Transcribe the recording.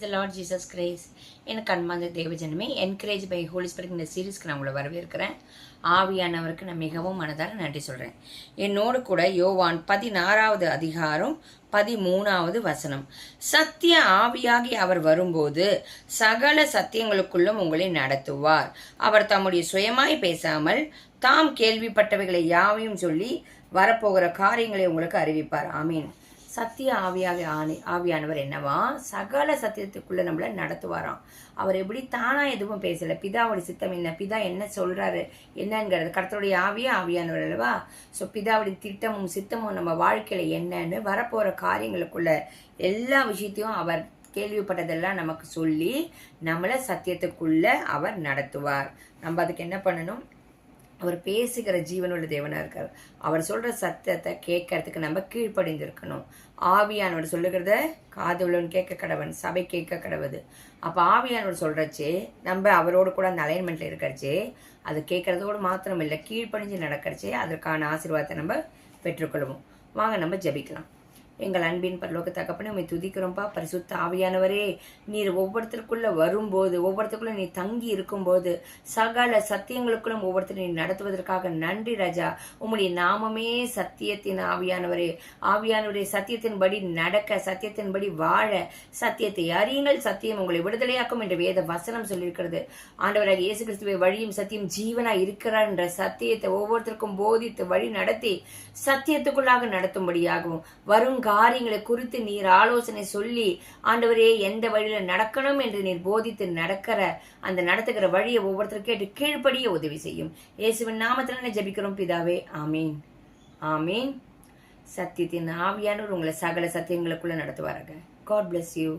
The Lord Jesus Christ. எனக்கு அன்பார்ந்த தேவஜனமே, என்கரேஜ் பை ஹோலி ஸ்பிரிட் இந்த சீரீஸ்க்கு நான் உங்களை வரவேற்கிறேன். ஆவியானவருக்கு நான் மிகவும் மனதார நன்றி சொல்கிறேன். என்னோடு கூட யோவான் 16வது அதிகாரம் 13வது வசனம். சத்திய ஆவியாகி அவர் வரும்போது சகல சத்தியங்களுக்குள்ளும் உங்களை நடத்துவார். அவர் தம்முடைய சுயமாய் பேசாமல் தாம் கேள்விப்பட்டவைகளை யாவையும் சொல்லி வரப்போகிற காரியங்களை உங்களுக்கு அறிவிப்பார். ஆமீன். சத்திய ஆவியானவர் என்னவா, சகல சத்தியத்துக்குள்ள நம்மள நடத்துவாராம். அவர் எப்படி தானா எதுவும் பேசல, பிதாவுடைய சித்தம் என்ன, பிதா என்ன சொல்றாரு என்னங்கிறது, கர்த்தருடைய ஆவியானவர் அல்லவா. ஸோ பிதாவுடைய திட்டமும் சித்தமும் நம்ம வாழ்க்கையில என்னன்னு வரப்போற காரியங்களுக்குள்ள எல்லா விஷயத்தையும் அவர் கேள்விப்பட்டதெல்லாம் நமக்கு சொல்லி நம்மள சத்தியத்துக்குள்ள அவர் நடத்துவார். நம்ம அதுக்கு என்ன பண்ணணும்? அவர் பேசுகிற ஜீவனுள்ள தேவனா இருக்கார். அவர் சொல்ற சத்தத்தை கேட்கறதுக்கு நம்ம கீழ்ப்படிந்திருக்கணும். ஆவியானவர் சொல்லுகிறத காதுள்ளவன் கேட்க கடவன், சபை கேட்க கடவுது. அப்ப ஆவியானவர் சொல்றச்சே நம்ம அவரோடு கூட அந்த அலைன்மெண்ட்ல இருக்கிறச்சே, அது கேட்கறதோடு மாத்திரம் இல்லை, கீழ்ப்படிஞ்சு நடக்கிறச்சே அதற்கான ஆசீர்வாதத்தை நம்ம பெற்றுக்கொள்வோம். வாங்க நம்ம ஜெபிக்கலாம். எங்கள் அன்பின் பரலோக தகப்பனே, உம்மை துதிக்கிறோம்ப்பா. பரிசுத்த ஆவியானவரே, நீர் ஒவ்வொருத்தருக்குள்ள வரும்போது, ஒவ்வொருத்தருக்குள்ள நீ தங்கி இருக்கும்போது சகல சத்தியங்களுக்குள்ளும் ஒவ்வொருத்தரும் நீ நடத்துவதற்காக நன்றி ராஜா. உம்முடைய நாமமே சத்தியத்தின் ஆவியானவரே. ஆவியானவரே, சத்தியத்தின்படி நடக்க, சத்தியத்தின்படி வாழ, சத்தியத்தை அறியுங்கள், சத்தியம் உங்களை விடுதலையாக்கும் என்ற வேத வசனம் சொல்லியிருக்கிறது. ஆண்டவராக இயேசு கிறிஸ்துவை வழியும் சத்தியம் ஜீவனா இருக்கிறார் என்ற சத்தியத்தை ஒவ்வொருத்தருக்கும் போதித்து வழி நடத்தி சத்தியத்துக்குள்ளாக நடத்தும்படியாகவும் வரும் காரியங்களை குறித்து நீர் ஆலோசனை சொல்லி, ஆண்டவரே எந்த வழியில நடக்கணும் என்று நீர் போதித்து அந்த நடத்துகிற வழியை ஒவ்வொருத்தரும் கேட்டு கீழ்ப்படிய உதவி செய்யும். இயேசுவின் நாமத்துல ஜெபிக்கிறோம் பிதாவே, ஆமீன் ஆமீன். சத்தியத்தின் ஆவியானவர் உங்களை சகல சத்தியங்களுக்குள்ள நடத்துவார்கள். God bless you.